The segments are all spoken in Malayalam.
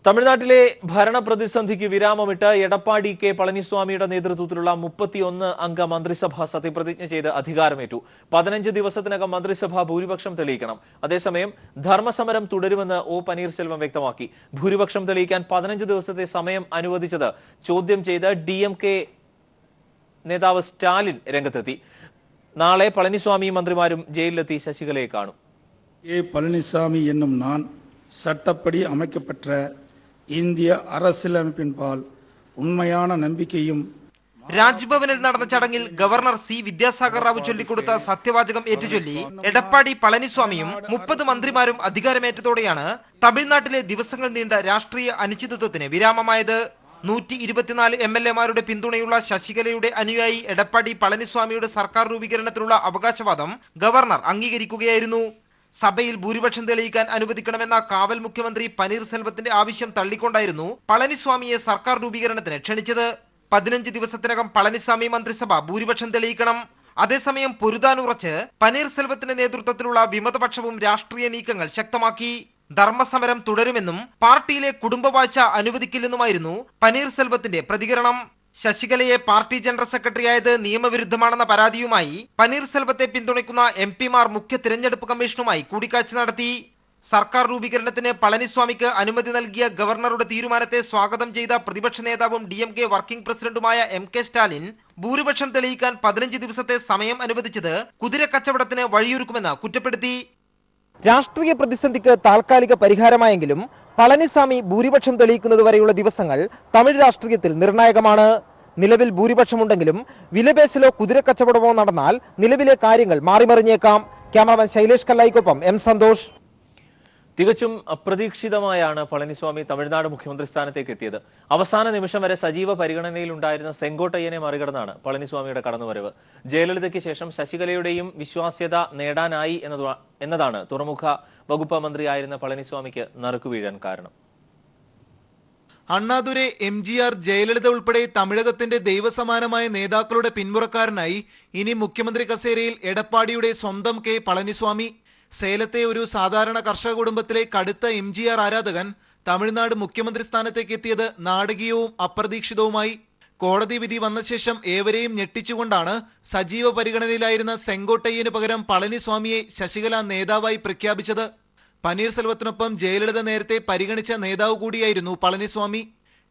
തമിഴ്നാട്ടിലെ ഭരണപ്രതിസന്ധിക്ക് വിരാമമിട്ട് എടപ്പാടി കെ പളനിസ്വാമിയുടെ നേതൃത്വത്തിലുള്ള 31 അംഗ മന്ത്രിസഭ സത്യപ്രതിജ്ഞ ചെയ്ത് അധികാരമേറ്റു. 15 ദിവസത്തിനകം മന്ത്രിസഭ ഭൂരിപക്ഷം തെളിയിക്കണം. അതേസമയം ധർമ്മസമരം തുടരുമെന്ന് ഒ പനീർശെൽവം വ്യക്തമാക്കി. ഭൂരിപക്ഷം തെളിയിക്കാൻ 15 ദിവസത്തെ സമയം അനുവദിച്ചത് ചോദ്യം ചെയ്ത് DMK നേതാവ് സ്റ്റാലിൻ രംഗത്തെത്തി. നാളെ പളനിസ്വാമിയും മന്ത്രിമാരും ജയിലിലെത്തി ശശികലയെ കാണും. ஏ பழனிசாமி என்னும் நான் சட்டப்படி அமைக்கப்பட்ட இந்திய அரசியலமைப்பின்பால் உண்மையான நம்பிக்கையும் രാജ്ഭവനിൽ നടന്ന ചടങ്ങിൽ ഗവർണർ സി വിദ്യാസാഗർ റാവു ചൊല്ലിക്കൊടുത്ത സത്യവാചകം ഏറ്റുചൊല്ലി എടപ്പാടി പളനിസ്വാമിയും 30 മന്ത്രിമാരും അധികാരമേറ്റതോടെയാണ് തമിഴ്നാട്ടിലെ ദിവസങ്ങൾ നീണ്ട രാഷ്ട്രീയ അനിശ്ചിതത്വത്തിന് വിരാമമായത്. 124 MLA-മാരുടെ പിന്തുണയുള്ള ശശികലയുടെ അനുയായി എടപ്പാടി പളനിസ്വാമിയുടെ സർക്കാർ രൂപീകരണത്തിലുള്ള അവകാശവാദം ഗവർണർ അംഗീകരിക്കുകയായിരുന്നു. സഭയിൽ ഭൂരിപക്ഷം തെളിയിക്കാൻ അനുവദിക്കണമെന്ന കാവൽ മുഖ്യമന്ത്രി പനീർസെൽവത്തിന്റെ ആവശ്യം തള്ളിക്കൊണ്ടായിരുന്നു പളനിസ്വാമിയെ സർക്കാർ രൂപീകരണത്തിന് ക്ഷണിച്ചത്. 15 ദിവസത്തിനകം പളനിസ്വാമി മന്ത്രിസഭ ഭൂരിപക്ഷം തെളിയിക്കണം. അതേസമയം പൊരുതാനുറച്ച് പനീർസെൽവത്തിന്റെ നേതൃത്വത്തിലുള്ള വിമതപക്ഷവും രാഷ്ട്രീയ നീക്കങ്ങൾ ശക്തമാക്കി. ധർമ്മസമരം തുടരുമെന്നും പാർട്ടിയിലെ കുടുംബവാഴ്ച അനുവദിക്കില്ലെന്നുമായിരുന്നു പനീർസെൽവത്തിന്റെ പ്രതികരണം. ശശികലയെ പാർട്ടി ജനറൽ സെക്രട്ടറിയായത് നിയമവിരുദ്ധമാണെന്ന പരാതിയുമായി പനീർസെൽവത്തെ പിന്തുണയ്ക്കുന്ന MP-മാർ മുഖ്യ തിരഞ്ഞെടുപ്പ് കമ്മീഷനുമായി കൂടിക്കാഴ്ച നടത്തി. സർക്കാർ രൂപീകരണത്തിന് പളനിസ്വാമിക്ക് അനുമതി നൽകിയ ഗവർണറുടെ തീരുമാനത്തെ സ്വാഗതം ചെയ്ത പ്രതിപക്ഷ നേതാവും DMK വർക്കിംഗ് പ്രസിഡന്റുമായ MK സ്റ്റാലിൻ ഭൂരിപക്ഷം തെളിയിക്കാൻ 15 ദിവസത്തെ സമയം അനുവദിച്ചത് കുതിരക്കച്ചവടത്തിന് വഴിയൊരുക്കുമെന്ന് കുറ്റപ്പെടുത്തി. രാഷ്ട്രീയ പ്രതിസന്ധിക്ക് താൽക്കാലിക പരിഹാരമായെങ്കിലും പളനിസ്വാമി ഭൂരിപക്ഷം തെളിയിക്കുന്നതുവരെയുള്ള ദിവസങ്ങൾ തമിഴ് രാഷ്ട്രീയത്തിൽ നിർണായകമാണ്. നിലവിൽ ഭൂരിപക്ഷമുണ്ടെങ്കിലും വിലപേശലോ കുതിരക്കച്ചവടമോ നടന്നാൽ നിലവിലെ കാര്യങ്ങൾ മാറിമറിഞ്ഞേക്കാം. ക്യാമറമാൻ ശൈലേഷ് കല്ലായിക്കൊപ്പം M സന്തോഷ്. തികച്ചും അപ്രതീക്ഷിതമായാണ് പളനിസ്വാമി തമിഴ്നാട് മുഖ്യമന്ത്രി സ്ഥാനത്തേക്ക് എത്തിയത്. അവസാന നിമിഷം വരെ സജീവ പരിഗണനയിലുണ്ടായിരുന്ന സെങ്കോട്ടയ്യനെ മറികടന്നാണ് പളനിസ്വാമിയുടെ കടന്നുവരവ്. ജയലളിതയ്ക്ക് ശേഷം ശശികലയുടെയും വിശ്വാസ്യത നേടാനായി എന്നതാണ് തുറമുഖ വകുപ്പ് മന്ത്രിയായിരുന്ന പളനിസ്വാമിക്ക് നറുക്കുവീഴാൻ കാരണം. അണ്ണാദുരൈ, MGR, ജയലളിത ഉൾപ്പെടെ തമിഴകത്തിന്റെ ദൈവസമാനമായ നേതാക്കളുടെ പിന്മുറക്കാരനായി ഇനി മുഖ്യമന്ത്രി കസേരയിൽ എടപ്പാടിയുടെ സ്വന്തം കെ പളനിസ്വാമി. സേലത്തെ ഒരു സാധാരണ കർഷക കുടുംബത്തിലെ കടുത്ത MGR ആരാധകൻ തമിഴ്നാട് മുഖ്യമന്ത്രി സ്ഥാനത്തേക്ക് എത്തിയത് നാടകീയവും അപ്രതീക്ഷിതവുമായി. കോടതി വിധി വന്ന ശേഷം ഏവരെയും ഞെട്ടിച്ചുകൊണ്ടാണ് സജീവ പരിഗണനയിലായിരുന്ന സെങ്കോട്ടയ്യന് പകരം പളനിസ്വാമിയെ ശശികല നേതാവായി പ്രഖ്യാപിച്ചത്. പനീർസെൽവത്തിനൊപ്പം ജയലളിത നേരത്തെ പരിഗണിച്ച നേതാവ് കൂടിയായിരുന്നു പളനിസ്വാമി.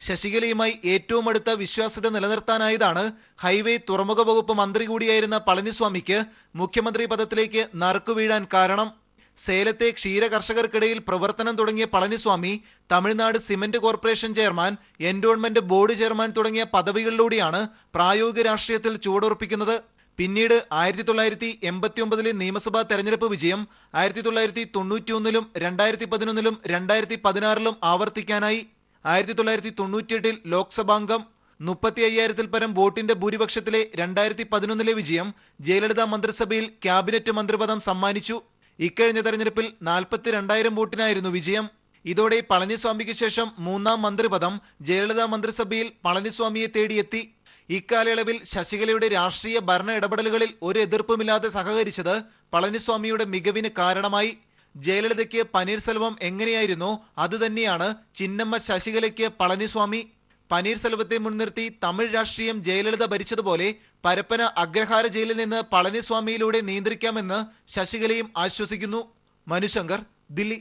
ശശികലയുമായി ഏറ്റവും അടുത്ത വിശ്വാസ്യത നിലനിർത്താനായതാണ് ഹൈവേ തുറമുഖ വകുപ്പ് മന്ത്രി കൂടിയായിരുന്ന പളനിസ്വാമിക്ക് മുഖ്യമന്ത്രി പദത്തിലേക്ക് നറുക്കുവീഴാൻ കാരണം. സേലത്തെ ക്ഷീര കർഷകർക്കിടയിൽ പ്രവർത്തനം തുടങ്ങിയ Palaniswami Tamil Nadu cement corporation chairman, endowment board chairman തുടങ്ങിയ പദവികളിലൂടെയാണ് പ്രായോഗിക രാഷ്ട്രീയത്തിൽ ചുവടുറപ്പിക്കുന്നത്. പിന്നീട് 1989 നിയമസഭാ തെരഞ്ഞെടുപ്പ് വിജയം 1991 2011 2016 ആവർത്തിക്കാനായി. 1998 ലോക്സഭാംഗം 35,000-ൽ പരം വോട്ടിന്റെ ഭൂരിപക്ഷത്തിലെ 2011 വിജയം ജയലളിത മന്ത്രിസഭയിൽ ക്യാബിനറ്റ് മന്ത്രിപദം സമ്മാനിച്ചു. ഇക്കഴിഞ്ഞ തെരഞ്ഞെടുപ്പിൽ 42,000 വോട്ടിനായിരുന്നു വിജയം. ഇതോടെ പളനിസ്വാമിക്ക് ശേഷം 3ാം മന്ത്രിപദം ജയലളിത മന്ത്രിസഭയിൽ പളനിസ്വാമിയെ തേടിയെത്തി. ഇക്കാലയളവിൽ ശശികലയുടെ രാഷ്ട്രീയ ഭരണ ഇടപെടലുകളിൽ ഒരു എതിർപ്പുമില്ലാതെ സഹകരിച്ചത് പളനിസ്വാമിയുടെ മികവിന് കാരണമായി. ജയലളിതയ്ക്ക് പനീർസെൽവം എങ്ങനെയായിരുന്നോ അതുതന്നെയാണ് ചിന്നമ്മ ശശികലയ്ക്ക് പളനിസ്വാമി. പനീർസെൽവത്തെ മുൻനിർത്തി തമിഴ് രാഷ്ട്രീയം ജയലളിത ഭരിച്ചതുപോലെ പരപ്പന അഗ്രഹാര ജയിലിൽ നിന്ന് പളനിസ്വാമിയിലൂടെ നിയന്ത്രിക്കാമെന്ന് ശശികലയും ആശ്വസിക്കുന്നു. മനുശങ്കർ, ദില്ലി.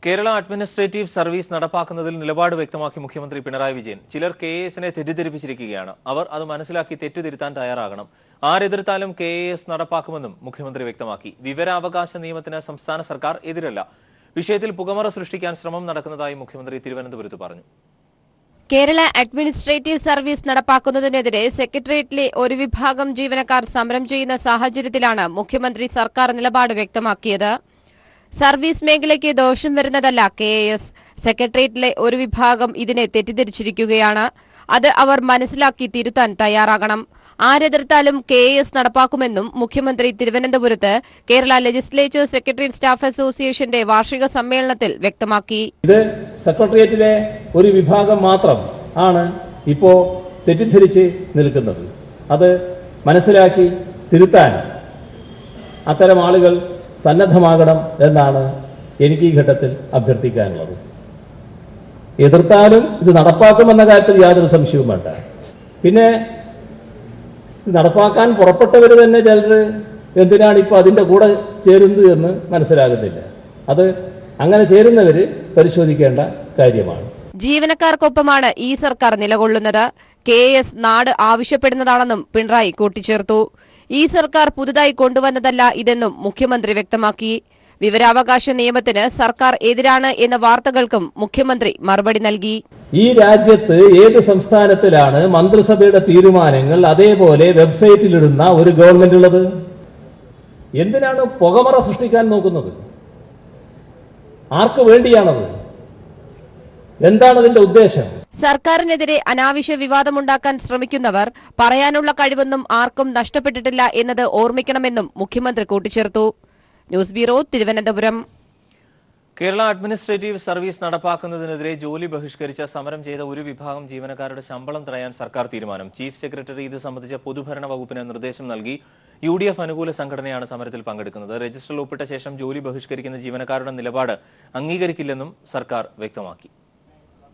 കേരള അഡ്മിനിസ്ട്രേറ്റീവ് സർവീസ് നടപ്പാക്കുന്നതിൽ നിലപാട് വ്യക്തമാക്കി മുഖ്യമന്ത്രി പിണറായി വിജയൻ. ചിലർ KAS-നെ തെറ്റിദ്ധരിപ്പിച്ചിരിക്കുകയാണ്. അവർ അത് മനസ്സിലാക്കി തെറ്റുതിരുത്താൻ തയ്യാറാകണം. ആരെതിർത്താലും KAS നടപ്പാക്കുമെന്നും മുഖ്യമന്ത്രി വ്യക്തമാക്കി. വിവരാവകാശ നിയമത്തിന് സംസ്ഥാന സർക്കാർ എതിരല്ല. വിഷയത്തിൽ പുകമറ സൃഷ്ടിക്കാൻ ശ്രമം നടക്കുന്നതായി മുഖ്യമന്ത്രി തിരുവനന്തപുരത്ത് പറഞ്ഞു. കേരള അഡ്മിനിസ്ട്രേറ്റീവ് സർവീസ് നടപ്പാക്കുന്നതിനെതിരെ സെക്രട്ടേറിയറ്റിലെ ഒരു വിഭാഗം ജീവനക്കാർ സമരം ചെയ്യുന്ന സാഹചര്യത്തിലാണ് മുഖ്യമന്ത്രി സർക്കാർ നിലപാട് വ്യക്തമാക്കിയത്. സർവീസ് മേഖലയ്ക്ക് ദോഷം വരുന്നതല്ല KAS. സെക്രട്ടേറിയറ്റിലെ ഒരു വിഭാഗം ഇതിനെ തെറ്റിദ്ധരിച്ചിരിക്കുകയാണ്. അത് അവർ മനസ്സിലാക്കി തിരുത്താൻ തയ്യാറാകണം. ആരെതിർത്താലും KAS നടപ്പാക്കുമെന്നും മുഖ്യമന്ത്രി തിരുവനന്തപുരത്ത് കേരള ലെജിസ്ലേച്ചർ സെക്രട്ടേറിയറ്റ് സ്റ്റാഫ് അസോസിയേഷന്റെ വാർഷിക സമ്മേളനത്തിൽ വ്യക്തമാക്കി. ഇത് സെക്രട്ടേറിയറ്റിലെ ഒരു വിഭാഗം മാത്രം ആണ് ഇപ്പോൾ തെറ്റിദ്ധരിച്ച് നിൽക്കുന്നത്. അത് മനസ്സിലാക്കി തിരുത്താൻ അത്തരം ആളുകൾ സന്നദ്ധമാകണം എന്നാണ് എനിക്ക് ഈ ഘട്ടത്തിൽ അഭ്യർത്ഥിക്കാനുള്ളത്. എതിർത്താലും ഇത് നടപ്പാക്കുമെന്ന കാര്യത്തിൽ യാതൊരു സംശയവും വേണ്ട. പിന്നെ ഇത് നടപ്പാക്കാൻ പുറപ്പെട്ടവർ തന്നെ ചിലർ എന്തിനാണ് ഇപ്പോൾ അതിൻ്റെ കൂടെ ചേരുന്നത് എന്ന് മനസ്സിലാകുന്നില്ല. അത് അങ്ങനെ ചേരുന്നവർ പരിശോധിക്കേണ്ട കാര്യമാണ്. ജീവനക്കാർക്കൊപ്പമാണ് ഈ സർക്കാർ നിലകൊള്ളുന്നത്. KS നാട് ആവശ്യപ്പെടുന്നതാണെന്നും പിണറായി കൂട്ടിച്ചേർത്തു. ഈ സർക്കാർ പുതുതായി കൊണ്ടുവന്നതല്ല ഇതെന്നും മുഖ്യമന്ത്രി വ്യക്തമാക്കി. വിവരാവകാശ നിയമത്തിന് സർക്കാർ എതിരാണ് എന്ന വാർത്തകൾക്കും മുഖ്യമന്ത്രി മറുപടി നൽകി. ഈ രാജ്യത്ത് ഏത് സംസ്ഥാനത്തിലാണ് മന്ത്രിസഭയുടെ തീരുമാനങ്ങൾ അതേപോലെ വെബ്സൈറ്റിലിടുന്ന ഒരു ഗവൺമെന്റ് ഉള്ളത്? എന്തിനാണ് പുകമറ സൃഷ്ടിക്കാൻ നോക്കുന്നത്? ആർക്ക് വേണ്ടിയാണത്? എന്താണ് അതിന്റെ ഉദ്ദേശം? സർക്കാരിനെതിരെ അനാവശ്യ വിവാദമുണ്ടാക്കാൻ ശ്രമിക്കുന്നവർ പറയാനുള്ള കഴിവൊന്നും ആർക്കും നഷ്ടപ്പെട്ടിട്ടില്ല എന്നത് ഓർമ്മിക്കണമെന്നും മുഖ്യമന്ത്രി കൂട്ടിച്ചേർത്തു. News bureau, Thiruvananthapuram. Kerala administrative service നടപ്പാക്കുന്നതിനെതിരെ ജോലി ബഹിഷ്കരിച്ച സമരം ചെയ്ത ഒരു വിഭാഗം ജീവനക്കാരുടെ ശമ്പളം തടയാൻ സർക്കാർ തീരുമാനം. ചീഫ് സെക്രട്ടറി ഇത് സംബന്ധിച്ച പൊതുഭരണ വകുപ്പിന് നിർദ്ദേശം നൽകി. UDF അനുകൂല സംഘടനയാണ് സമരത്തിൽ പങ്കെടുക്കുന്നത്. രജിസ്റ്ററിൽ ഒപ്പിട്ട ശേഷം ജോലി ബഹിഷ്കരിക്കുന്ന ജീവനക്കാരുടെ നിലപാട് അംഗീകരിക്കില്ലെന്നും സർക്കാർ വ്യക്തമാക്കി.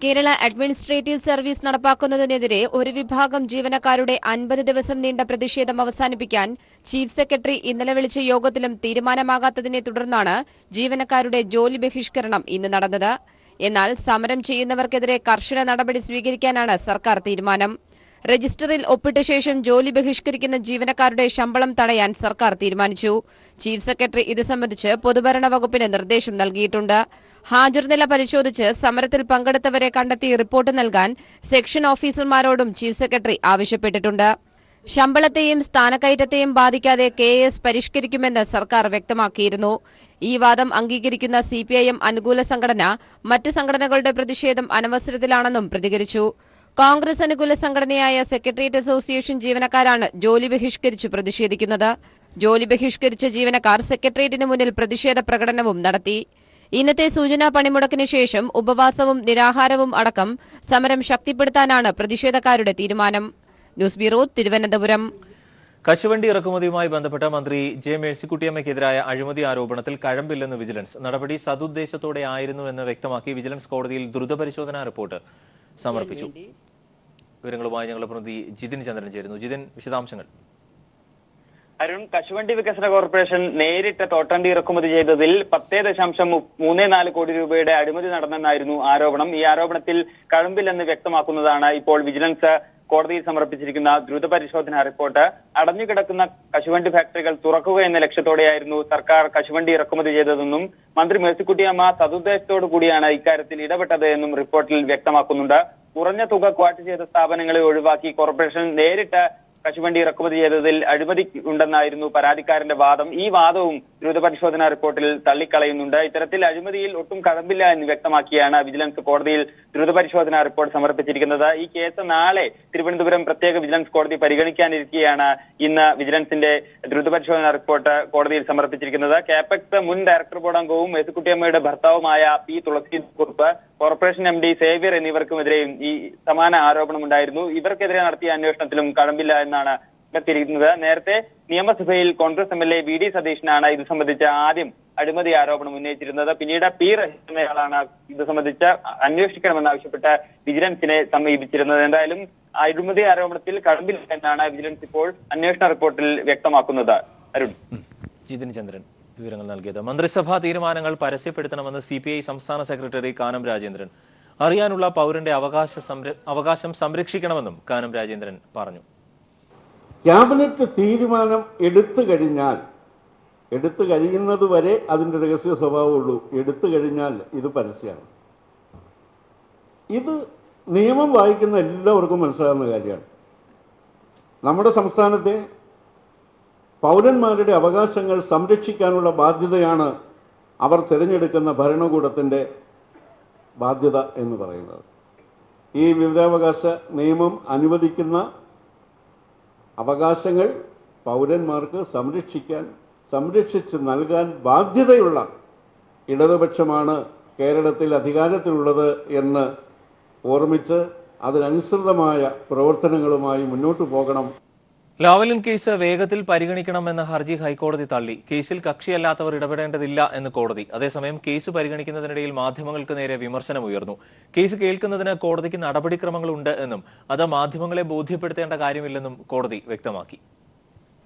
കേരള അഡ്മിനിസ്ട്രേറ്റീവ് സർവീസ് നടപ്പാക്കുന്നതിനെതിരെ ഒരു വിഭാഗം ജീവനക്കാരുടെ 50 ദിവസം നീണ്ട പ്രതിഷേധം അവസാനിപ്പിക്കാൻ ചീഫ് സെക്രട്ടറി ഇന്നലെ വിളിച്ച യോഗത്തിലും തീരുമാനമാകാത്തതിനെ തുടർന്നാണ് ജീവനക്കാരുടെ ജോലി ബഹിഷ്കരണം ഇന്ന് നടന്നത്. എന്നാൽ സമരം ചെയ്യുന്നവർക്കെതിരെ കർശന നടപടി സ്വീകരിക്കാനാണ് സർക്കാർ തീരുമാനം. രജിസ്റ്ററിൽ ഒപ്പിട്ട ശേഷം ജോലി ബഹിഷ്കരിക്കുന്ന ജീവനക്കാരുടെ ശമ്പളം തടയാൻ സർക്കാർ തീരുമാനിച്ചു. ചീഫ് സെക്രട്ടറി ഇത് സംബന്ധിച്ച് പൊതുഭരണ വകുപ്പിന് നിർദ്ദേശം നൽകിയിട്ടുണ്ട്. ഹാജർ നില പരിശോധിച്ച് സമരത്തിൽ പങ്കെടുത്തവരെ കണ്ടെത്തി റിപ്പോർട്ട് നൽകാൻ സെക്ഷൻ ഓഫീസർമാരോടും ചീഫ് സെക്രട്ടറി ആവശ്യപ്പെട്ടിട്ടുണ്ട്. ശമ്പളത്തെയും സ്ഥാനക്കയറ്റത്തെയും ബാധിക്കാതെ KS പരിഷ്കരിക്കുമെന്ന് സർക്കാർ വ്യക്തമാക്കിയിരുന്നു. ഈ വാദം അംഗീകരിക്കുന്ന CPIM അനുകൂല സംഘടന മറ്റ് സംഘടനകളുടെ പ്രതിഷേധം അനവസരത്തിലാണെന്നും പ്രതികരിച്ചു. കോൺഗ്രസ് അനുകൂല സംഘടനയായ സെക്രട്ടേറിയറ്റ് അസോസിയേഷൻ ജീവനക്കാരാണ് ജോലി ബഹിഷ്കരിച്ച് പ്രതിഷേധിക്കുന്നത്. ജോലി ബഹിഷ്കരിച്ച ജീവനക്കാർ സെക്രട്ടേറിയറ്റിന് മുന്നിൽ പ്രതിഷേധ പ്രകടനവും നടത്തി. ഇന്നത്തെ സൂചനാ പണിമുടക്കിന് ശേഷം ഉപവാസവും നിരാഹാരവും അടക്കം സമരം ശക്തിപ്പെടുത്താനാണ് പ്രതിഷേധക്കാരുടെ തീരുമാനം. News bureau, Thiruvananthapuram. കശുവണ്ടി ഇറക്കുമതിയുമായി ബന്ധപ്പെട്ട മന്ത്രി J. മേഴ്സിക്കുട്ടിയമ്മയ്ക്കെതിരായ അഴിമതി ആരോപണത്തിൽ കഴമ്പില്ലെന്ന് വിജിലൻസ്. നടപടി സദുദ്ദേശത്തോടെ ആയിരുന്നുവെന്ന് വ്യക്തമാക്കി വിജിലൻസ് കോടതിയിൽ ദ്രുതപരിശോധനാ റിപ്പോർട്ട് സമർപ്പിച്ചു. വിവരങ്ങളുമായി ഞങ്ങളുടെ പ്രതിനിധി ജിതിൻ ചന്ദ്രൻ ചേരുന്നു. ജിതിൻ, വിശദാംശങ്ങൾ. അരുൺ, കശുവണ്ടി വികസന കോർപ്പറേഷൻ നേരിട്ട് തോട്ടണ്ടി ഇറക്കുമതി ചെയ്തതിൽ 10.34 കോടി രൂപയുടെ അഴിമതി നടന്നെന്നായിരുന്നു ആരോപണം. ഈ ആരോപണത്തിൽ കഴമ്പില്ലെന്ന് വ്യക്തമാക്കുന്നതാണ് ഇപ്പോൾ വിജിലൻസ് കോടതിയിൽ സമർപ്പിച്ചിരിക്കുന്ന ദ്രുതപരിശോധനാ റിപ്പോർട്ട്. അടഞ്ഞുകിടക്കുന്ന കശുവണ്ടി ഫാക്ടറികൾ തുറക്കുക എന്ന ലക്ഷ്യത്തോടെയായിരുന്നു സർക്കാർ കശുവണ്ടി ഇറക്കുമതി ചെയ്തതെന്നും മന്ത്രി മേഴ്സിക്കുട്ടിയമ്മ സദുദ്ദേശത്തോടു കൂടിയാണ് ഇക്കാര്യത്തിൽ ഇടപെട്ടത് എന്നും റിപ്പോർട്ടിൽ വ്യക്തമാക്കുന്നുണ്ട്. കുറഞ്ഞ തുക ക്വാട്ട് ചെയ്ത സ്ഥാപനങ്ങളെ ഒഴിവാക്കി കോർപ്പറേഷൻ നേരിട്ട് കശുവണ്ടി ഇറക്കുമതി ചെയ്തതിൽ അഴിമതി ഉണ്ടെന്നായിരുന്നു പരാതിക്കാരന്റെ വാദം. ഈ വാദവും ദ്രുതപരിശോധനാ റിപ്പോർട്ടിൽ തള്ളിക്കളയുന്നുണ്ട്. ഇത്തരത്തിൽ അഴിമതിയിൽ ഒട്ടും കഴമ്പില്ല എന്ന് വ്യക്തമാക്കിയാണ് വിജിലൻസ് കോടതിയിൽ ദ്രുതപരിശോധനാ റിപ്പോർട്ട് സമർപ്പിച്ചിരിക്കുന്നത്. ഈ കേസ് നാളെ തിരുവനന്തപുരം പ്രത്യേക വിജിലൻസ് കോടതി പരിഗണിക്കാനിരിക്കെയാണ് ഇന്ന് വിജിലൻസിന്റെ ദ്രുതപരിശോധനാ റിപ്പോർട്ട് കോടതിയിൽ സമർപ്പിച്ചിരിക്കുന്നത്. കാപെക്സ് മുൻ ഡയറക്ടർ ബോർഡ് അംഗവും മേഴ്സിക്കുട്ടിയമ്മയുടെ ഭർത്താവുമായ P. തുളസിക്കുറുപ്പ്, കോർപ്പറേഷൻ MD സേവ്യർ എന്നിവർക്കുമെതിരെയും ഈ സമാന ആരോപണമുണ്ടായിരുന്നു. ഇവർക്കെതിരെ നടത്തിയ അന്വേഷണത്തിലും കഴമ്പില്ല എന്നാണ് കത്തിയിരിക്കുന്നത്. നേരത്തെ നിയമസഭയിൽ കോൺഗ്രസ് MLA VD സതീശനാണ് ഇത് സംബന്ധിച്ച് ആദ്യം അഴിമതി ആരോപണം ഉന്നയിച്ചിരുന്നത്. പിന്നീട് P. റഹീം എന്നയാളാണ് ഇത് സംബന്ധിച്ച് അന്വേഷിക്കണമെന്നാവശ്യപ്പെട്ട് വിജിലൻസിനെ സമീപിച്ചിരുന്നത്. എന്തായാലും അഴിമതി ആരോപണത്തിൽ കഴമ്പില്ല എന്നാണ് വിജിലൻസ് ഇപ്പോൾ അന്വേഷണ റിപ്പോർട്ടിൽ വ്യക്തമാക്കുന്നത്. അരുൺ, ജിതിൻ ചന്ദ്രൻ വിവരങ്ങൾ നൽകിയത്. മന്ത്രിസഭാ തീരുമാനങ്ങൾ പരസ്യപ്പെടുത്തണമെന്ന് CPI സംസ്ഥാന സെക്രട്ടറി കാനം രാജേന്ദ്രൻ. അറിയാനുള്ള പൗരന്റെ അവകാശം സംരക്ഷിക്കണമെന്നും കാനം രാജേന്ദ്രൻ പറഞ്ഞു. ക്യാബിനറ്റ് തീരുമാനം എടുത്തു കഴിയുന്നത് വരെ അതിൻ്റെ രഹസ്യ സ്വഭാവമുള്ളൂ. എടുത്തു കഴിഞ്ഞാൽ ഇത് പരസ്യമാണ്. ഇത് നിയമം വായിക്കുന്ന എല്ലാവർക്കും മനസ്സിലാകുന്ന കാര്യമാണ്. നമ്മുടെ സംസ്ഥാനത്തെ പൗരന്മാരുടെ അവകാശങ്ങൾ സംരക്ഷിക്കാനുള്ള ബാധ്യതയാണ് അവർ തിരഞ്ഞെടുക്കുന്ന ഭരണകൂടത്തിൻ്റെ ബാധ്യത എന്ന് പറയുന്നത്. ഈ വിവരാവകാശ നിയമം അനുവദിക്കുന്ന അവകാശങ്ങൾ പൗരന്മാർക്ക് സംരക്ഷിച്ച് നൽകാൻ ബാധ്യതയുള്ള ഇടതുപക്ഷമാണ് കേരളത്തിൽ അധികാരത്തിലുള്ളത് എന്ന് ഓർമ്മിച്ച് അതിനനുസൃതമായ പ്രവർത്തനങ്ങളുമായി മുന്നോട്ട് പോകണം. ലാവ്ലിൻ കേസ് വേഗത്തിൽ പരിഗണിക്കണമെന്ന ഹർജി ഹൈക്കോടതി തള്ളി. കേസിൽ കക്ഷിയല്ലാത്തവർ ഇടപെടേണ്ടതില്ല എന്ന് കോടതി. അതേസമയം കേസ് പരിഗണിക്കുന്നതിനിടയിൽ മാധ്യമങ്ങൾക്ക് നേരെ വിമർശനമുയർന്നു. കേസ് കേൾക്കുന്നതിന് കോടതിക്ക് നടപടിക്രമങ്ങളുണ്ട് എന്നും അത് മാധ്യമങ്ങളെ ബോധ്യപ്പെടുത്തേണ്ട കാര്യമില്ലെന്നും കോടതി വ്യക്തമാക്കി.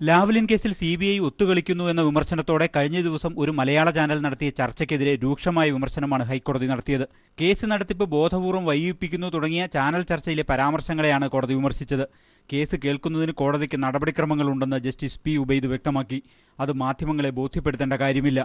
ലാവ്ലിൻ കേസിൽ CBI ഒത്തുകളിക്കുന്നു എന്ന വിമർശനത്തോടെ കഴിഞ്ഞ ദിവസം ഒരു മലയാള ചാനൽ നടത്തിയ ചർച്ചയ്ക്കെതിരെ രൂക്ഷമായ വിമർശനമാണ് ഹൈക്കോടതി നടത്തിയത്. കേസ് നടത്തിപ്പ് ബോധപൂർവം വൈകിപ്പിക്കുന്നു തുടങ്ങിയ ചാനൽ ചർച്ചയിലെ പരാമർശങ്ങളെയാണ് കോടതി വിമർശിച്ചത്. കേസ് കേൾക്കുന്നതിന് കോടതിക്ക് നടപടിക്രമങ്ങളുണ്ടെന്ന് ജസ്റ്റിസ് P. ഉബൈദ് വ്യക്തമാക്കി. അത് മാധ്യമങ്ങളെ ബോധ്യപ്പെടുത്തേണ്ട കാര്യമില്ല.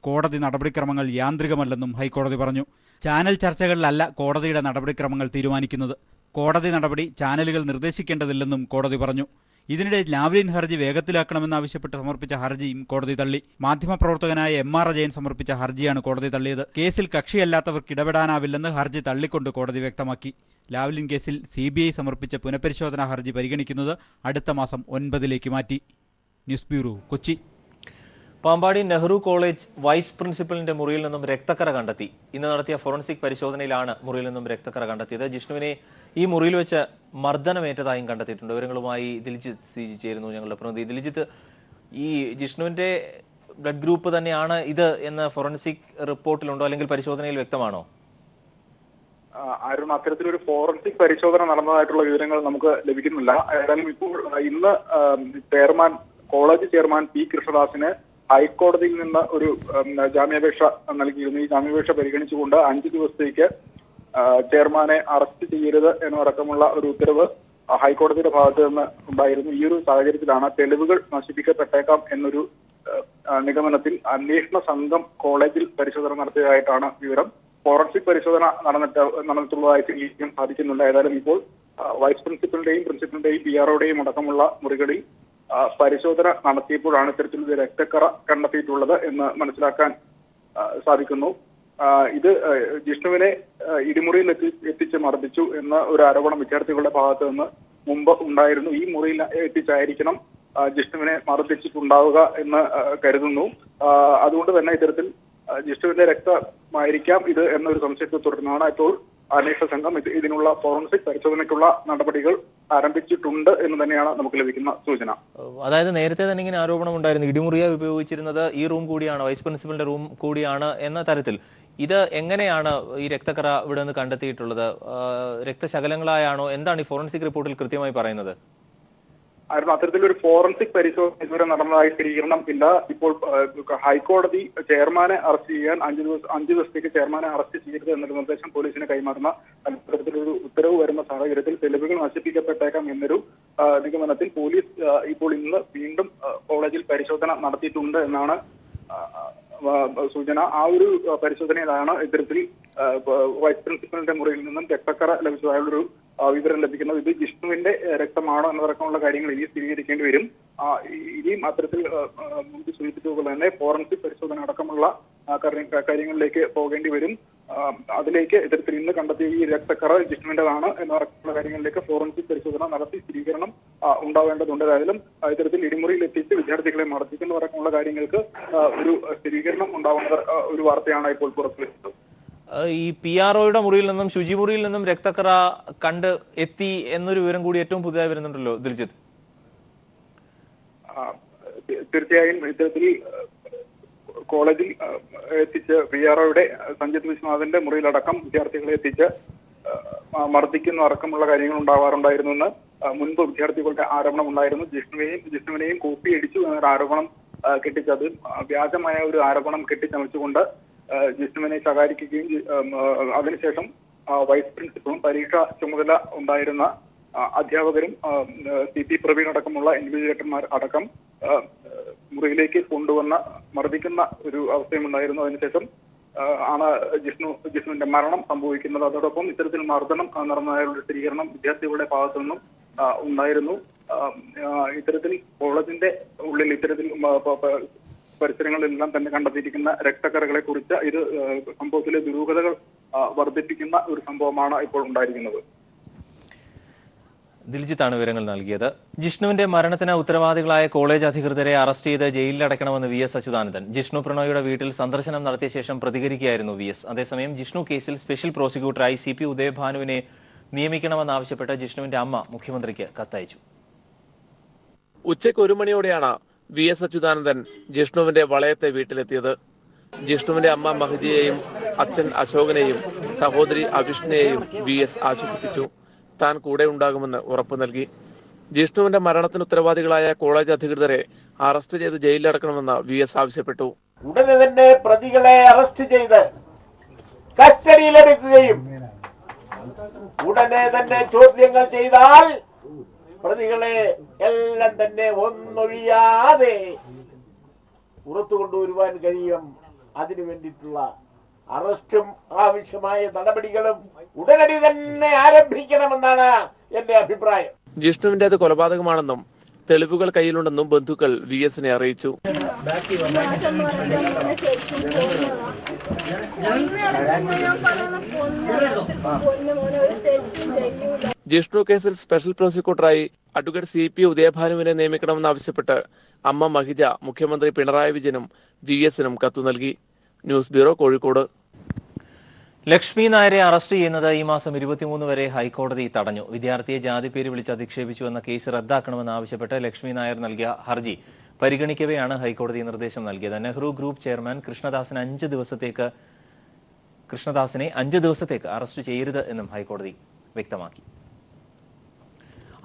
കോടതി നടപടിക്രമങ്ങൾ യാന്ത്രികമല്ലെന്നും ഹൈക്കോടതി പറഞ്ഞു. ചാനൽ ചർച്ചകളിലല്ല കോടതിയുടെ നടപടിക്രമങ്ങൾ തീരുമാനിക്കുന്നത്. കോടതി നടപടി ചാനലുകൾ നിർദ്ദേശിക്കേണ്ടതില്ലെന്നും കോടതി പറഞ്ഞു. ഇതിനിടെ ലാവ്ലിൻ ഹർജി വേഗത്തിലാക്കണമെന്നാവശ്യപ്പെട്ട് സമർപ്പിച്ച ഹർജിയും കോടതി തള്ളി. മാധ്യമപ്രവർത്തകനായ MR അജയൻ സമർപ്പിച്ച ഹർജിയാണ് കോടതി തള്ളിയത്. കേസിൽ കക്ഷിയല്ലാത്തവർക്ക് ഇടപെടാനാവില്ലെന്ന് ഹർജി തള്ളിക്കൊണ്ട് കോടതി വ്യക്തമാക്കി. ലാവ്ലിൻ കേസിൽ CBI സമർപ്പിച്ച പുനഃപരിശോധനാ ഹർജി പരിഗണിക്കുന്നത് അടുത്ത മാസം 9 മാറ്റി. News bureau, Kochi. Pampady Nehru college vice പ്രിൻസിപ്പലിന്റെ മുറിയിൽ നിന്നും രക്തക്കറ കണ്ടെത്തി. ഇന്ന് നടത്തിയ ഫോറൻസിക് പരിശോധനയിലാണ് മുറിയിൽ നിന്നും രക്തക്കറ കണ്ടെത്തിയത്. ജിഷ്ണുവിനെ ഈ മുറിയിൽ വെച്ച് മർദ്ദനമേറ്റതായും കണ്ടെത്തിയിട്ടുണ്ട്. വിവരങ്ങളുമായി ദിൽജിത്ത് CG ചേരുന്നു, ഞങ്ങളുടെ പ്രതിനിധി. ദിൽജിത്ത്, ഈ ജിഷ്ണുവിന്റെ ബ്ലഡ് ഗ്രൂപ്പ് തന്നെയാണ് ഇത് എന്ന് ഫോറൻസിക് റിപ്പോർട്ടിലുണ്ടോ, അല്ലെങ്കിൽ പരിശോധനയിൽ വ്യക്തമാണോ? അരുൺ, അത്തരത്തിലൊരു ഫോറൻസിക് പരിശോധന നടന്നതായിട്ടുള്ള വിവരങ്ങൾ നമുക്ക് ലഭിക്കുന്നില്ല. ഏതായാലും ഇപ്പോൾ ഇന്ന് കോളേജ് ചെയർമാൻ P. കൃഷ്ണദാസിന് ഹൈക്കോടതിയിൽ നിന്ന് ഒരു ജാമ്യാപേക്ഷ നൽകിയിരുന്നു. ഈ ജാമ്യാപേക്ഷ പരിഗണിച്ചുകൊണ്ട് 5 ദിവസത്തേക്ക് ചെയർമാനെ അറസ്റ്റ് ചെയ്യരുത് എന്നതടക്കമുള്ള ഒരു ഉത്തരവ് ഹൈക്കോടതിയുടെ ഭാഗത്ത് നിന്ന് ഉണ്ടായിരുന്നു. ഈ ഒരു സാഹചര്യത്തിലാണ് തെളിവുകൾ നശിപ്പിക്കപ്പെട്ടേക്കാം എന്നൊരു നിഗമനത്തിൽ അന്വേഷണ സംഘം കോളേജിൽ പരിശോധന നടത്തിയതായിട്ടാണ് വിവരം. ഫോറൻസിക് പരിശോധന നടന്നിട്ടുള്ളതായിട്ട് അറിയിക്കാൻ സാധിക്കുന്നുണ്ട്. ഏതായാലും ഇപ്പോൾ വൈസ് പ്രിൻസിപ്പലിന്റെയും PROയുടെയും അടക്കമുള്ള മുറികളിൽ പരിശോധന നടത്തിയപ്പോഴാണ് ഇത്തരത്തിലൊരു രക്തക്കറ കണ്ടെത്തിയിട്ടുള്ളത് എന്ന് മനസ്സിലാക്കാൻ സാധിക്കുന്നു. ഇത് ജിഷ്ണുവിനെ ഇടിമുറിയിൽ എത്തിച്ച് മർദ്ദിച്ചു എന്ന ഒരു ആരോപണം വിദ്യാർത്ഥികളുടെ ഭാഗത്ത് നിന്ന് മുമ്പ് ഉണ്ടായിരുന്നു. ഈ മുറിയിൽ എത്തിച്ചായിരിക്കണം ജിഷ്ണുവിനെ മർദ്ദിച്ചിട്ടുണ്ടാവുക എന്ന് കരുതുന്നു. അതുകൊണ്ട് തന്നെ ഇത്തരത്തിൽ ജിഷ്ണുവിന്റെ രക്തമായിരിക്കാം ഇത് എന്നൊരു സംശയത്തെ തുടർന്നാണ് ഇപ്പോൾ അന്വേഷണ സംഘം ഇതിനുള്ള ഫോറൻസിക് പരിശോധനയ്ക്കുള്ള നടപടികൾ ആരംഭിച്ചിട്ടുണ്ട് എന്ന് തന്നെയാണ് നമുക്ക് ലഭിക്കുന്ന സൂചന. അതായത് നേരത്തെ തന്നെ ഇങ്ങനെ ആരോപണം ഉണ്ടായിരുന്നു, ഇടിമുറിയായി ഉപയോഗിച്ചിരുന്നത് ഈ റൂം കൂടിയാണ്, വൈസ് പ്രിൻസിപ്പലിന്റെ റൂം കൂടിയാണ് എന്ന തരത്തിൽ. ഇത് എങ്ങനെയാണ് ഈ രക്തക്കറ ഇവിടെ നിന്ന് കണ്ടെത്തിയിട്ടുള്ളത്? രക്തശകലങ്ങളായാണോ? എന്താണ് ഈ ഫോറൻസിക് റിപ്പോർട്ടിൽ കൃത്യമായി പറയുന്നത്? ആയിരുന്നു അത്തരത്തിലൊരു ഫോറൻസിക് പരിശോധന ഇതുവരെ നടന്നതായി സ്ഥിരീകരണം ഇല്ല. ഇപ്പോൾ ഹൈക്കോടതി ചെയർമാനെ അറസ്റ്റ് ചെയ്യാൻ 5 ദിവസത്തേക്ക് ചെയർമാനെ അറസ്റ്റ് ചെയ്യരുത് എന്നൊരു നിർദ്ദേശം പോലീസിന് കൈമാറുന്ന അത്തരത്തിലൊരു ഉത്തരവ് വരുന്ന സാഹചര്യത്തിൽ തെളിവുകൾ നശിപ്പിക്കപ്പെട്ടേക്കാം എന്നൊരു നിഗമനത്തിൽ പോലീസ് ഇപ്പോൾ ഇന്ന് വീണ്ടും കോളേജിൽ പരിശോധന നടത്തിയിട്ടുണ്ട് എന്നാണ് സൂചന. ആ ഒരു പരിശോധനയിലാണ് ഇത്തരത്തിൽ വൈസ് പ്രിൻസിപ്പലിന്റെ മുറിയിൽ നിന്നും രക്തക്കറ ലഭിച്ചതായുള്ളൊരു വിവരം ലഭിക്കുന്നത്. ഇത് ജിഷ്ണുവിന്റെ രക്തമാണോ എന്നതടക്കമുള്ള കാര്യങ്ങൾ ഇനി സ്ഥിരീകരിക്കേണ്ടി വരും. ഇനിയും അത്തരത്തിൽ മുമ്പ് സൂചിപ്പിച്ചതുപോലെ തന്നെ ഫോറൻസിക് പരിശോധന അടക്കമുള്ള കാര്യങ്ങളിലേക്ക് പോകേണ്ടി വരും. അതിലേക്ക് ഇത്തരത്തിൽ ഇന്ന് കണ്ടെത്തിയ ഈ രക്തക്കറ ജിഷ്ണുവിന്റേതാണ് എന്നതടക്കമുള്ള കാര്യങ്ങളിലേക്ക് ഫോറൻസിക് പരിശോധന നടത്തി സ്ഥിരീകരണം ഉണ്ടാവേണ്ടതുണ്ട്. ഏതായാലും ഇത്തരത്തിൽ ഇടിമുറിയിൽ എത്തിച്ച് വിദ്യാർത്ഥികളെ മർദ്ദിക്കുന്നതടക്കമുള്ള കാര്യങ്ങൾക്ക് ഒരു സ്ഥിരീകരണം ഉണ്ടാവേണ്ട ഒരു വാർത്തയാണ് ഇപ്പോൾ പുറത്തുവരുന്നത്. ഈ PROയുടെ മുറിയിൽ നിന്നും ശുചിമുറിയിൽ നിന്നും രക്തക്കറ കണ്ട് എത്തി എന്നൊരു വിവരം കൂടി ഏറ്റവും പുതിയതായി വരുന്നുണ്ടല്ലോ ദിൽജിത്ത്. തീർച്ചയായും ഇത്തരത്തിൽ കോളേജിൽ എത്തിച്ച് PROയുടെ സഞ്ജിത് വിശ്വനാഥിന്റെ മുറിയിലടക്കം വിദ്യാർത്ഥികളെ എത്തിച്ച് മർദ്ദിക്കുന്ന അടക്കമുള്ള കാര്യങ്ങൾ ഉണ്ടാവാറുണ്ടായിരുന്നെന്ന് മുൻപ് വിദ്യാർത്ഥികളുടെ ആരോപണം ഉണ്ടായിരുന്നു. ജിഷ്ണുവിനെയും കോപ്പി അടിച്ചു എന്നൊരു ആരോപണം കെട്ടിച്ചത് വ്യാജമായ ഒരു ആരോപണം കെട്ടിച്ചമച്ചുകൊണ്ട് ജിഷ്ണുവിനെ ശകാരിക്കുകയും അതിനുശേഷം വൈസ് പ്രിൻസിപ്പളും പരീക്ഷാ ചുമതല ഉണ്ടായിരുന്ന അധ്യാപകരും CP പ്രവീൺ അടക്കമുള്ള ഇൻവിജിലേറ്റർമാർ അടക്കം മുറിയിലേക്ക് കൊണ്ടുവന്ന മർദ്ദിക്കുന്ന ഒരു അവസ്ഥയുണ്ടായിരുന്നു. അതിനുശേഷം ആണ് ജിഷ്ണുവിന്റെ മരണം സംഭവിക്കുന്നത്. അതോടൊപ്പം ഇത്തരത്തിൽ മർദ്ദനം നടന്നതായുള്ള സ്ഥിരീകരണം വിദ്യാർത്ഥികളുടെ ഭാഗത്തു നിന്നും ഉണ്ടായിരുന്നു. ഇത്തരത്തിൽ കോളേജിന്റെ ഉള്ളിൽ ഇത്തരത്തിൽ പരിസരങ്ങളിലെല്ലാം തന്നെ കണ്ടെത്തിയിരിക്കുന്ന രക്തക്കറകളെ കുറിച്ച് ഇത് സംഭവത്തിലെ ദുരൂഹതകൾ വർദ്ധിപ്പിക്കുന്ന ഒരു സംഭവമാണ് ഇപ്പോൾ ഉണ്ടായിരിക്കുന്നത്. ദിൽജിത്താണ് വിവരങ്ങൾ നൽകിയത്. ജിഷ്ണുവിന്റെ മരണത്തിന് ഉത്തരവാദികളായ കോളേജ് അധികൃതരെ അറസ്റ്റ് ചെയ്ത് ജയിലിലടക്കണമെന്ന് VS അച്യുതാനന്ദൻ. ജിഷ്ണു പ്രണോയുടെ വീട്ടിൽ സന്ദർശനം നടത്തിയ ശേഷം പ്രതികരിക്കുകയായിരുന്നു VS. അതേസമയം ജിഷ്ണു കേസിൽ സ്പെഷ്യൽ പ്രോസിക്യൂട്ടറായി CP ഉദയഭാനുവിനെ നിയമിക്കണമെന്നാവശ്യപ്പെട്ട് ജിഷ്ണുവിന്റെ അമ്മ മുഖ്യമന്ത്രിക്ക് കത്തയച്ചു. ഉച്ചയ്ക്ക് 1 മണിയോടെയാണ് VS അച്യുതാനന്ദൻ ജിഷ്ണുവിന്റെ വളയത്തെ വീട്ടിലെത്തിയത്. ജിഷ്ണുവിന്റെ അമ്മ മഹജിയെയും അച്ഛൻ അശോകനെയും സഹോദരി അവിഷ്ണയെയും VS ആശ്വസിപ്പിച്ചു. താൻ കൂടെ ഉണ്ടാകുമെന്ന് ഉറപ്പു നൽകി. ജിഷ്ണുവിന്റെ മരണത്തിന് ഉത്തരവാദികളായ കോളേജ് അധികൃതരെ അറസ്റ്റ് ചെയ്ത് ജയിലിലടക്കണമെന്ന് VS ആവശ്യപ്പെട്ടു. ഉടനെ തന്നെ പ്രതികളെ അറസ്റ്റ് ചെയ്ത് കസ്റ്റഡിയിലെടുക്കുകയും ഉടനെ തന്നെ ചോദ്യങ്ങൾ ചെയ്താൽ പ്രതികളെ എല്ലാം തന്നെ ഒന്നൊഴിയാതെ പുറത്തു കൊണ്ടുവരുവാൻ കഴിയും. അതിനു വേണ്ടിയിട്ടുള്ള അറസ്റ്റും ആവശ്യമായ നടപടികളും ഉടനടി തന്നെ ആരംഭിക്കണമെന്നാണ് എന്റെ അഭിപ്രായം. ജിഷ്ണുവിന്റേത് കൊലപാതകമാണെന്നും തെളിവുകൾ കയ്യിലുണ്ടെന്നും ബന്ധുക്കൾ VSനെ അറിയിച്ചു. ജിഷ്ണു കേസിൽ സ്പെഷ്യൽ പ്രോസിക്യൂട്ടറായി അഡ്വക്കേറ്റ് CP ഉദയഭാനുവിനെ നിയമിക്കണമെന്നാവശ്യപ്പെട്ട് അമ്മ മഹിജ മുഖ്യമന്ത്രി പിണറായി വിജയനും VSനും കത്തു നൽകി. News bureau, Kozhikode. ലക്ഷ്മി നായരെ അറസ്റ്റ് ചെയ്യുന്നത് ഈ മാസം 23 വരെ ഹൈക്കോടതി തടഞ്ഞു. വിദ്യാർത്ഥിയെ ജാതിപ്പേര് വിളിച്ച് അധിക്ഷേപിച്ചു എന്ന കേസ് റദ്ദാക്കണമെന്നാവശ്യപ്പെട്ട് ലക്ഷ്മി നായർ നൽകിയ ഹർജി പരിഗണിക്കവെയാണ് ഹൈക്കോടതി നിർദ്ദേശം നൽകിയത്. നെഹ്റു ഗ്രൂപ്പ് ചെയർമാൻ കൃഷ്ണദാസിനെ 5 ദിവസത്തേക്ക് അറസ്റ്റ് ചെയ്യരുത് എന്നും ഹൈക്കോടതി വ്യക്തമാക്കി.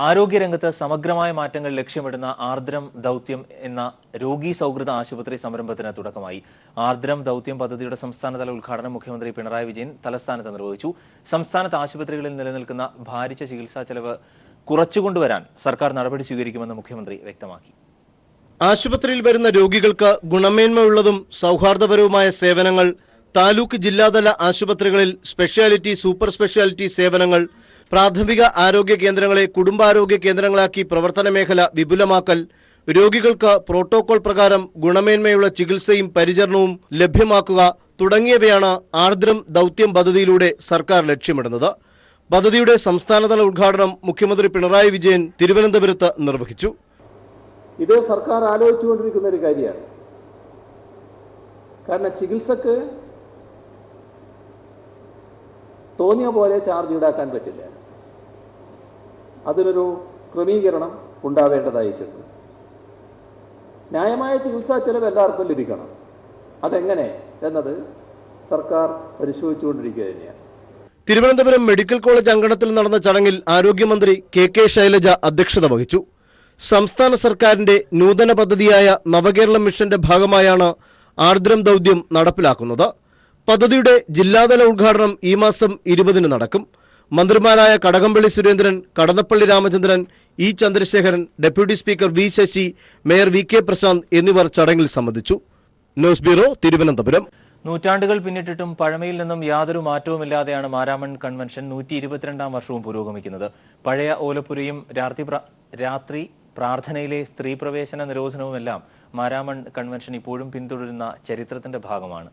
ആരോഗ്യരംഗത്ത് സമഗ്രമായ മാറ്റങ്ങൾ ലക്ഷ്യമിടുന്ന ആർദ്രം ദൗത്യം എന്ന രോഗി സൗഹൃദ ആശുപത്രി സംരംഭത്തിന് തുടക്കമായി. ആർദ്രം ദൗത്യം പദ്ധതിയുടെ സംസ്ഥാനതല ഉദ്ഘാടനം മുഖ്യമന്ത്രി പിണറായി വിജയൻ തലസ്ഥാനത്ത് നിർവഹിച്ചു. സംസ്ഥാനത്ത് ആശുപത്രികളിൽ നിലനിൽക്കുന്ന ഭാരിച്ച ചികിത്സാ ചെലവ് കുറച്ചുകൊണ്ടുവരാൻ സർക്കാർ നടപടി സ്വീകരിക്കുമെന്ന് മുഖ്യമന്ത്രി വ്യക്തമാക്കി. ആശുപത്രിയിൽ വരുന്ന രോഗികൾക്ക് ഗുണമേന്മയുള്ളതും സൗഹാർദ്ദപരവുമായ സേവനങ്ങൾ, താലൂക്ക് ജില്ലാതല ആശുപത്രികളിൽ സ്പെഷ്യാലിറ്റി, സൂപ്പർ സ്പെഷ്യാലിറ്റി സേവനങ്ങൾ, പ്രാഥമിക ആരോഗ്യ കേന്ദ്രങ്ങളെ കുടുംബാരോഗ്യ കേന്ദ്രങ്ങളാക്കി പ്രവർത്തന മേഖല വിപുലമാക്കൽ, രോഗികൾക്ക് പ്രോട്ടോകോൾ പ്രകാരം ഗുണമേന്മയുള്ള ചികിത്സയും പരിചരണവും ലഭ്യമാക്കുക തുടങ്ങിയവയാണ് ആർദ്രം ദൗത്യം പദ്ധതിയിലൂടെ സർക്കാർ ലക്ഷ്യമിടുന്നത്. പദ്ധതിയുടെ സംസ്ഥാനതല ഉദ്ഘാടനം മുഖ്യമന്ത്രി പിണറായി വിജയൻ തിരുവനന്തപുരത്ത് നിർവഹിച്ചു. ഇത് സർക്കാർ ആലോചിച്ചുകൊണ്ടിരിക്കുന്ന ഒരു കാര്യമാണ്. കാരണം ചികിത്സക്ക് തോന്നിയ പോലെ ചാർജ് ഈടാക്കാൻ പറ്റില്ല. അതിനൊരു ക്രമീകരണം ഉണ്ടാവേണ്ടതായിട്ടുണ്ട്. ന്യായമായ ചികിത്സാ ചെലവ് എല്ലാവർക്കും ലഭിക്കണം. അതെങ്ങനെ എന്നത് സർക്കാർ പരിശോധിച്ചുകൊണ്ടിരിക്കുക തന്നെയാണ്. തിരുവനന്തപുരം മെഡിക്കൽ കോളേജ് അങ്കണത്തിൽ നടന്ന ചടങ്ങിൽ ആരോഗ്യമന്ത്രി KK ശൈലജ അധ്യക്ഷത വഹിച്ചു. സംസ്ഥാന സർക്കാരിന്റെ നൂതന പദ്ധതിയായ നവകേരളം മിഷന്റെ ഭാഗമായാണ് ആർദ്രം ദൗത്യം നടപ്പിലാക്കുന്നത്. പദ്ധതിയുടെ ജില്ലാതല ഉദ്ഘാടനം ഈ മാസം 20-ന് നടക്കും. മന്ത്രിമാരായ Kadakampally Surendran, Kadannappally Ramachandran, E Chandrasekharan, deputy speaker V Sasi, mayor VK Prasanth എന്നിവർ ചടങ്ങിൽ സംബന്ധിച്ചു. News bureau, Thiruvananthapuram. നൂറ്റാണ്ടുകൾ പിന്നിട്ടിട്ടും പഴമയിൽ നിന്നും യാതൊരു മാറ്റവുമില്ലാതെയാണ് മാരാമൺ കൺവെൻഷൻ 122ാം വർഷവും പുരോഗമിക്കുന്നത്. പഴയ ഓലപ്പുരയും രാത്രി പ്രാർത്ഥനയിലെ സ്ത്രീ പ്രവേശന നിരോധനവുമെല്ലാം മാരാമൺ കൺവെൻഷൻ ഇപ്പോഴും പിന്തുടരുന്ന ചരിത്രത്തിന്റെ ഭാഗമാണ്.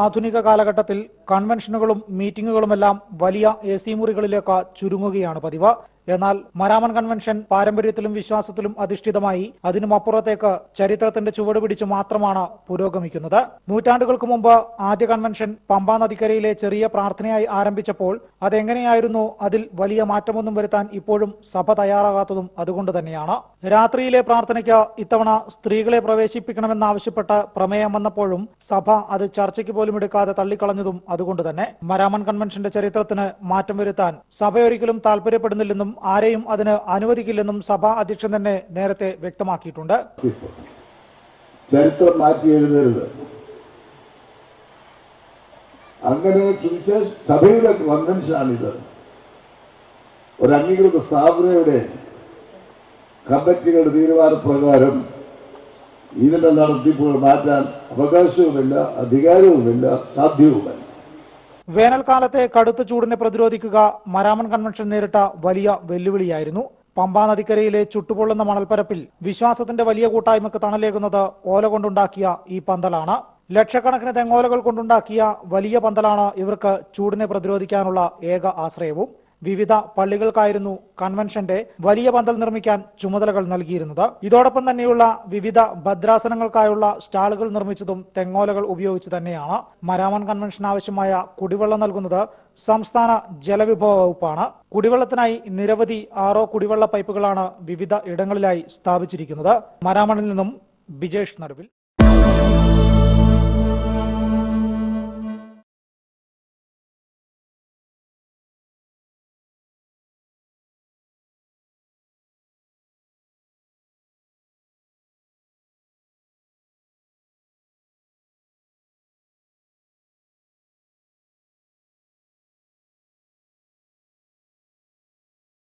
ആധുനിക കാലഘട്ടത്തിൽ കൺവെൻഷനുകളും മീറ്റിംഗുകളുമെല്ലാം വലിയ AC മുറികളിലേക്ക് ചുരുങ്ങുകയാണ് പതിവ്. എന്നാൽ മാരാമൺ കൺവെൻഷൻ പാരമ്പര്യത്തിലും വിശ്വാസത്തിലും അധിഷ്ഠിതമായി അതിനുമപ്പുറത്തേക്ക് ചരിത്രത്തിന്റെ ചുവട് പിടിച്ചു മാത്രമാണ് പുരോഗമിക്കുന്നത്. നൂറ്റാണ്ടുകൾക്ക് മുമ്പ് ആദ്യ കൺവെൻഷൻ പമ്പാ നദിക്കരയിലെ ചെറിയ പ്രാർത്ഥനയായി ആരംഭിച്ചപ്പോൾ അതെങ്ങനെയായിരുന്നു, അതിൽ വലിയ മാറ്റമൊന്നും വരുത്താൻ ഇപ്പോഴും സഭ തയ്യാറാകാത്തതും അതുകൊണ്ട് തന്നെയാണ്. രാത്രിയിലെ പ്രാർത്ഥനയ്ക്ക് ഇത്തവണ സ്ത്രീകളെ പ്രവേശിപ്പിക്കണമെന്നാവശ്യപ്പെട്ട് പ്രമേയം വന്നപ്പോഴും സഭ അത് ചർച്ചയ്ക്ക് പോലും എടുക്കാതെ തള്ളിക്കളഞ്ഞതും അതുകൊണ്ട് തന്നെ. മാരാമൺ കൺവെൻഷന്റെ ചരിത്രത്തിന് മാറ്റം വരുത്താൻ സഭയൊരിക്കലും താല്പര്യപ്പെടുന്നില്ലെന്നും ആരെയും അതിന് അനുവദിക്കില്ലെന്നും സഭാ അധ്യക്ഷൻ തന്നെ നേരത്തെ വ്യക്തമാക്കിയിട്ടുണ്ട്. ചരിത്രം മാറ്റി എഴുതരുത്. അങ്ങനെ സഭയുടെ കൺവെൻഷനാണിത്. ഒരു അംഗീകൃത സ്ഥാപനയുടെ കമ്മിറ്റികളുടെ തീരുമാനപ്രകാരം ഇതിന്റെ നടത്തിപ്പുകൾ മാറ്റാൻ അവകാശവുമില്ല, അധികാരവുമില്ല, സാധ്യവുമല്ല. വേനൽക്കാലത്തെ കടുത്ത ചൂടിനെ പ്രതിരോധിക്കുക മാരാമൺ കൺവെൻഷൻ നേരിട്ട വലിയ വെല്ലുവിളിയായിരുന്നു. പമ്പാ നദിക്കരയിലെ ചുട്ടുപൊള്ളുന്ന മണൽപ്പരപ്പിൽ വിശ്വാസത്തിന്റെ വലിയ കൂട്ടായ്മക്ക് തണലേകുന്നത് ഓല കൊണ്ടുണ്ടാക്കിയ ഈ പന്തലാണ്. ലക്ഷക്കണക്കിന് തെങ്ങോലകൾ കൊണ്ടുണ്ടാക്കിയ വലിയ പന്തലാണ് ഇവർക്ക് ചൂടിനെ പ്രതിരോധിക്കാനുള്ള ഏക ആശ്രയവും. വിവിധ പള്ളികൾക്കായിരുന്നു കൺവെൻഷന്റെ വലിയ പന്തൽ നിർമ്മിക്കാൻ ചുമതലകൾ നൽകിയിരുന്നത്. ഇതോടൊപ്പം തന്നെയുള്ള വിവിധ ഭദ്രാസനങ്ങൾക്കായുള്ള സ്റ്റാളുകൾ നിർമ്മിച്ചതും തെങ്ങോലകൾ ഉപയോഗിച്ച് തന്നെയാണ്. മരാമൺ കൺവെൻഷൻ ആവശ്യമായ കുടിവെള്ളം നൽകുന്നത് സംസ്ഥാന ജലവിഭവ വകുപ്പാണ്. കുടിവെള്ളത്തിനായി നിരവധി RO കുടിവെള്ള പൈപ്പുകളാണ് വിവിധ ഇടങ്ങളിലായി സ്ഥാപിച്ചിരിക്കുന്നത്. മരാമണിൽ നിന്നും ബിജേഷ് നടുവിൽ.